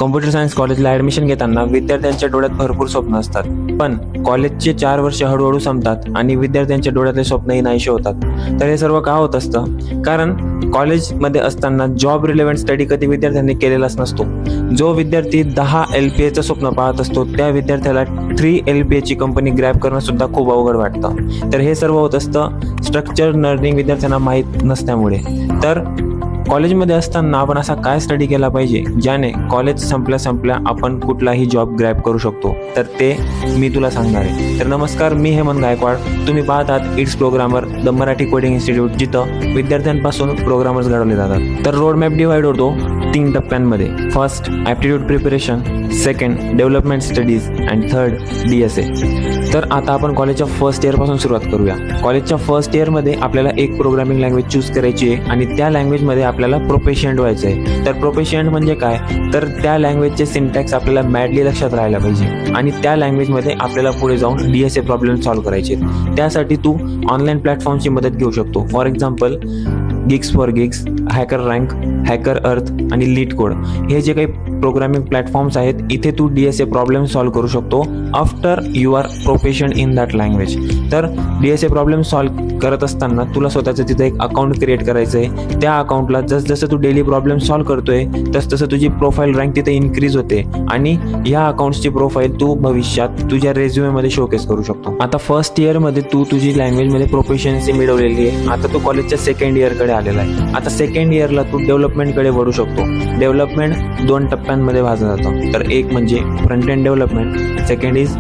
Computer science कॉलेजला admission घेताना विद्यार्थ्यांच्या डोळ्यात भरपूर स्वप्न असतात, पण कॉलेजचे 4 वर्ष हळूहळू संपतात आणि विद्यार्थ्यांच्या डोळ्यातले स्वप्नही नाहीसे होतात. तर हे सर्व का होत असतं? कारण कॉलेजमध्ये असताना जॉब रिलेव्हंट स्टडी कधी विद्यार्थ्यांनी केलेलाच नसतो. जो विद्यार्थी 10 LPAचं स्वप्न पाहत असतो त्या विद्यार्थ्याला 3 LPAची कंपनी ग्रॅब करणं सुद्धा खूप अवघड वाटतं. तर हे सर्व होत असतं स्ट्रक्चर लर्निंग विद्यार्थ्यांना माहीत नसल्यामुळे. तर कॉलेजमध्ये असताना आपण असा काय स्टडी केला पाहिजे ज्याने कॉलेज संपल्या आपण कुठलाही जॉब ग्रॅब करू शकतो, तर ते मी तुला सांगणार आहे. तर नमस्कार, मी हेमंत गायकवाड. तुम्ही पाहत आहात it's programmer, the Marathi coding institute, जिथं विद्यार्थ्यांपासून प्रोग्रामर्स घडवले जातात. तर रोड मॅप डिवाइड होतो 3 टप्प्यांमध्ये. First aptitude preparation, second development studies and third DSA. तर आता आपण कॉलेजच्या फर्स्ट इयरपासून सुरुवात करूया. कॉलेजच्या फर्स्ट इयरमध्ये आपल्याला एक प्रोग्रामिंग लँग्वेज चूज करायची आहे आणि त्या लँग्वेजमध्ये आपल्याला प्रोफेशंट व्हायचं आहे. तर प्रोफेशंट म्हणजे काय? तर त्या लँग्वेजचे सिंटॅक्स आपल्याला मॅडली लक्षात राहायला पाहिजे आणि त्या लँग्वेजमध्ये आपल्याला पुढे जाऊन DSA प्रॉब्लेम सॉल्व्ह करायचे. त्यासाठी तू ऑनलाईन प्लॅटफॉर्मची मदत घेऊ शकतो. For example gigs for gigs, hacker rank, hacker अर्थ आणि लीड कोड, हे जे काही प्रोग्रामिंग प्लॅटफॉर्म्स आहेत, इथे तू DSA प्रॉब्लेम सॉल्व्ह करू शकतो after you are proficient in that language. तर DSA प्रॉब्लेम सॉल्व्ह करत असताना तुला स्वतःचं तिथे एक अकाउंट क्रिएट करायचं आहे. त्या अकाउंटला जसं तू डेली प्रॉब्लेम सॉल्व्ह करतोय तसं तुझी प्रोफाईल रँक तिथे इन्क्रीज होते आणि ह्या अकाउंट्सची प्रोफाईल तू भविष्यात तुझ्या रेझ्युमेमध्ये शोकेस करू शकतो. आता फर्स्ट इयरमध्ये तू तुझी लँग्वेजमध्ये प्रोफिशियन्सी मिळवलेली आहे. आता तू कॉलेजच्या सेकंड इयरकडे आलेला आहे. आता सेकंड इयरला तू डेव्हलपमेंटकडे वळू शकतो. डेव्हलपमेंट 2 टप्प्यांमध्ये भागलं जातं. तर एक म्हणजे front end development, second is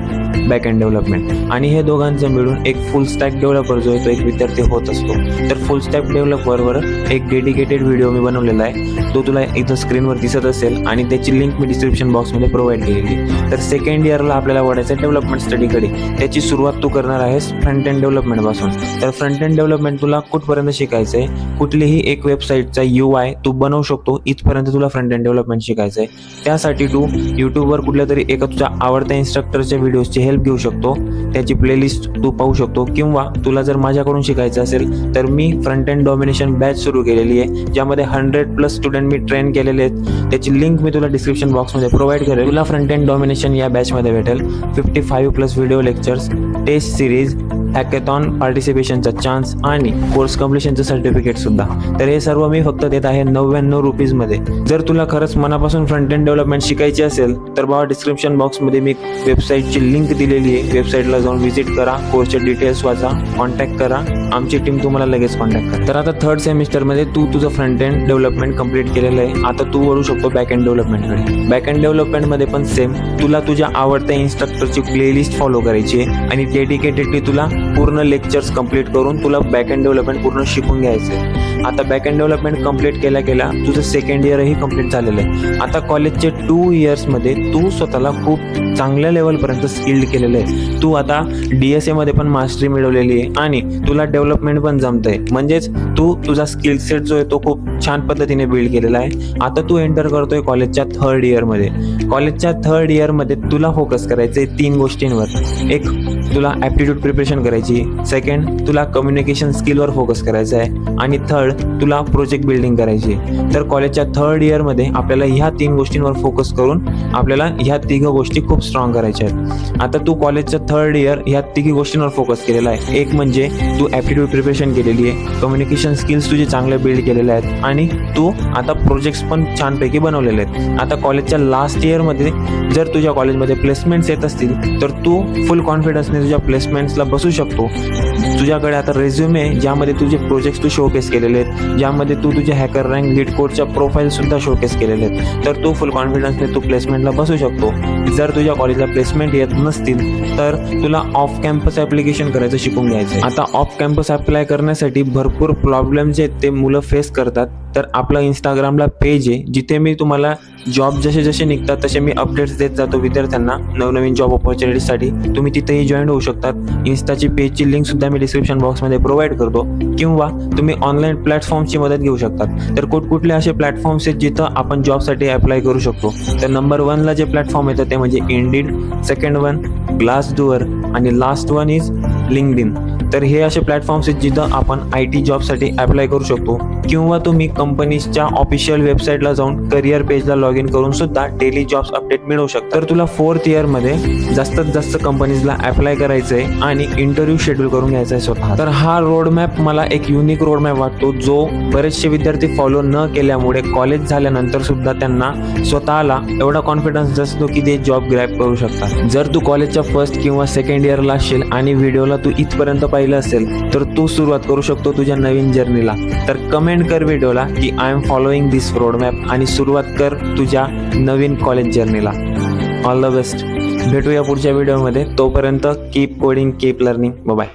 back end development. आणि हे दोघांचं मिळून एक फुल स्टॅक डेव्हलपर जो आहे तो एक विद्यार्थी होत असतो. तर फुल स्टॅक डेव्हलपरवर एक डेडिकेटेड व्हिडिओ मी बनवलेला आहे, तो तुला इथं स्क्रीनवर दिसत असेल आणि त्याची लिंक मी डिस्क्रिप्शन बॉक्समध्ये प्रोव्हाइड केलेली. तर सेकंड इयरला आपल्याला वळायचं डेव्हलपमेंट स्टडीकडे. त्याची सुरुवात तू करणार आहेस फ्रंट एंड डेव्हलपमेंटपासून. तर फ्रंट एंड डेव्हलपमेंट तुला कुठपर्यंत शिकायचं आहे? कुठलीही एक वेबसाईटचा UI तू बनवू शकतो, इथपर्यंत तुला फ्रंट एंड डेव्हलपमेंट शिकायचं आहे. त्यासाठी तू यूट्यूबवर कुठल्या तरी एका तुझ्या आवडत्या इन्स्ट्रक्टरच्या व्हिडिओजची हेल्प घेऊ शकतो. त्याची प्लेलिस्ट तू पाहू शकतो, किंवा तुला जर माझ्याकडून शिकायचं असेल तर मी फ्रंट एंड डॉमिनेशन बॅच सुरू केलेली आहे, ज्यामध्ये 100+ स्टुडंट मी ट्रेन केलेले आहेत. त्याची लिंक मी तुला डिस्क्रिप्शन बॉक्समध्ये प्रोव्हाइड करेल. तुला फ्रंट एंड डॉमिनेशन या बॅचमध्ये भेटेल 55+ video lectures, test series, hackathon पार्टिसिपेशनचा चान्स आणि कोर्स कम्प्लिशनचं सर्टिफिकेट सुद्धा. तर हे सर्व मी फक्त देत आहे 99 रुपीजमध्ये. जर तुला खरंच मनापासून फ्रंट एंड डेव्हलपमेंट शिकायची असेल तर बाबा डिस्क्रिप्शन बॉक्समध्ये मी वेबसाईटची लिंक दिलेली आहे. वेबसाईटला जाऊन व्हिजिट करा, कोर्सचे डिटेल्स वाचा, कॉन्टॅक्ट करा, आमची टीम तुम्हाला लगेच कॉन्टॅक्ट करा. तर आता थर्ड सेमिस्टरमध्ये तू तुझं फ्रंट एंड डेव्हलपमेंट कंप्लीट केलेलं आहे. आता तू वळू शकतो बॅक एंड डेव्हलपमेंटकडे. बॅक एंड डेव्हलपमेंटमध्ये पण सेम, तुला तुझ्या आवडत्या इन्स्ट्रक्टरची प्लेलिस्ट फॉलो करायची आहे आणि डेडिकेटेडली तुला पूर्ण लेक्चर्स कंप्लीट करून तुला बॅक एंड डेव्हलपमेंट पूर्ण शिकून घ्यायचं आहे. आता बॅक एंड डेव्हलपमेंट कंप्लीट केल्या तुझं सेकंड इयरही कंप्लीट झालेलं आहे. आता कॉलेजचे 2 इयर्समध्ये तू स्वतःला खूप चांगल्या लेवलपर्यंत स्किल्ड केलेलं आहे. तू आता DSA मध्ये पण मास्टरी मिळवलेली आहे आणि तुला डेव्हलपमेंट पण जमतंय. म्हणजेच तू तुझा स्किल सेट जो आहे तो खूप छान पद्धतीने बिल्ड केलेला आहे. आता तू एंटर करतोय कॉलेजच्या थर्ड इयरमध्ये. कॉलेजच्या थर्ड इयरमध्ये तुला फोकस करायचं आहे 3 गोष्टींवर. एक, तुला ॲप्टिट्यूड प्रिपरेशन करायची. सेकंड, तुला कम्युनिकेशन स्किलवर फोकस करायचं आहे. आणि थर्ड, तुला प्रोजेक्ट बिल्डिंग करायची. तर कॉलेजच्या थर्ड इयरमध्ये आपल्याला ह्या 3 गोष्टींवर फोकस करून आपल्याला ह्या 3 गोष्टी खूप स्ट्रॉंग करायच्या आहेत. आता तू कॉलेजच्या थर्ड इयर ह्या 3 गोष्टींवर फोकस केलेला आहे. एक म्हणजे तू ॲप्टिट्यूड प्रिपरेशन केलेली आहे, कम्युनिकेशन स्किल्स तुझे चांगले बिल्ड केलेले आहेत आणि तू आता प्रोजेक्ट्स पण छानपैकी बनवलेले आहेत. आता कॉलेजच्या लास्ट इयरमध्ये जर तुझ्या कॉलेजमध्ये प्लेसमेंट्स येत असतील तर तू फुल कॉन्फिडन्सने तुझ्या प्लेसमेंट्सला बसू शकतो. तुझ्याकडे आता रेझ्युमे ज्यामध्ये तुझे प्रोजेक्ट्स तू शोकेस केलेले आहेत, ज्यामध्ये तू तुझे हॅकर रँक, लीड कोडच्या प्रोफाईल सुद्धा शोकेस केलेले आहेत. तर तू फुल कॉन्फिडन्सने तू प्लेसमेंटला बसू शकतो. जर तुझ्या कॉलेजला प्लेसमेंट येत नसतील तर तुला ऑफ कॅम्पस ॲप्लिकेशन करायचं शिकून घ्यायचं आहे. आता ऑफ कॅम्पस अप्लाय करण्यासाठी भरपूर प्रॉब्लेम जे ते मुलं फेस करतात. तर आपलं इंस्टाग्रामला पेज आहे, जिथे मी तुम्हाला जॉब जसे निघतात तसे मी अपडेट्स देत जातो विद्यार्थ्यांना नवनवीन जॉब ऑपॉर्च्युनिटीसाठी. तुम्ही तिथेही जॉईन होऊ शकतात. इन्स्टाची पेजची लिंक सुद्धा मी डिस्क्रिप्शन बॉक्समध्ये प्रोव्हाइड करतो, किंवा तुम्ही ऑनलाईन प्लॅटफॉर्मची मदत घेऊ शकतात. तर कुठले असे प्लॅटफॉर्म्स आहेत जिथं आपण जॉबसाठी अप्लाय करू शकतो? तर नंबर 1ला जे प्लॅटफॉर्म येतं ते म्हणजे इंडीड, सेकंड वन ग्लासडोअर आणि लास्ट वन इज लिंक्डइन. तर हे असे प्लॅटफॉर्म्स आहेत जिथं आपण IT जॉबसाठी अप्लाय करू शकतो. किंवा तुम्ही कंपनीच्या ऑफिशियल वेबसाईटला जाऊन करिअर पेजला लॉग इन करून सुद्धा डेली जॉब्स अपडेट मिळवू शकता. तर तुला 4th इयरमध्ये जास्तीत जास्त कंपनीजला अप्लाय करायचं आहे आणि इंटरव्ह्यू शेड्यूल करून घ्यायचा आहे स्वतः. तर हा रोड मॅप मला एक युनिक रोड मॅप वाटतो, जो बरेचसे विद्यार्थी फॉलो न केल्यामुळे कॉलेज झाल्यानंतर सुद्धा त्यांना स्वतःला एवढा कॉन्फिडन्स असतो की ते जॉब ग्रॅब करू शकतात. जर तू कॉलेजच्या 1st किंवा 2nd इयरला असशील आणि व्हिडिओला तू इथपर्यंत पाहिलं असेल तर तू सुरुवात करू शकतो तुझ्या नवीन जर्नीला. तर कमेंट कर व्हिडिओला की I am following this road map आणि सुरुवात कर तुझ्या नवीन कॉलेज जर्नीला. All the best. भेटूया पुढच्या व्हिडिओमध्ये. तोपर्यंत keep coding, keep learning. Bye.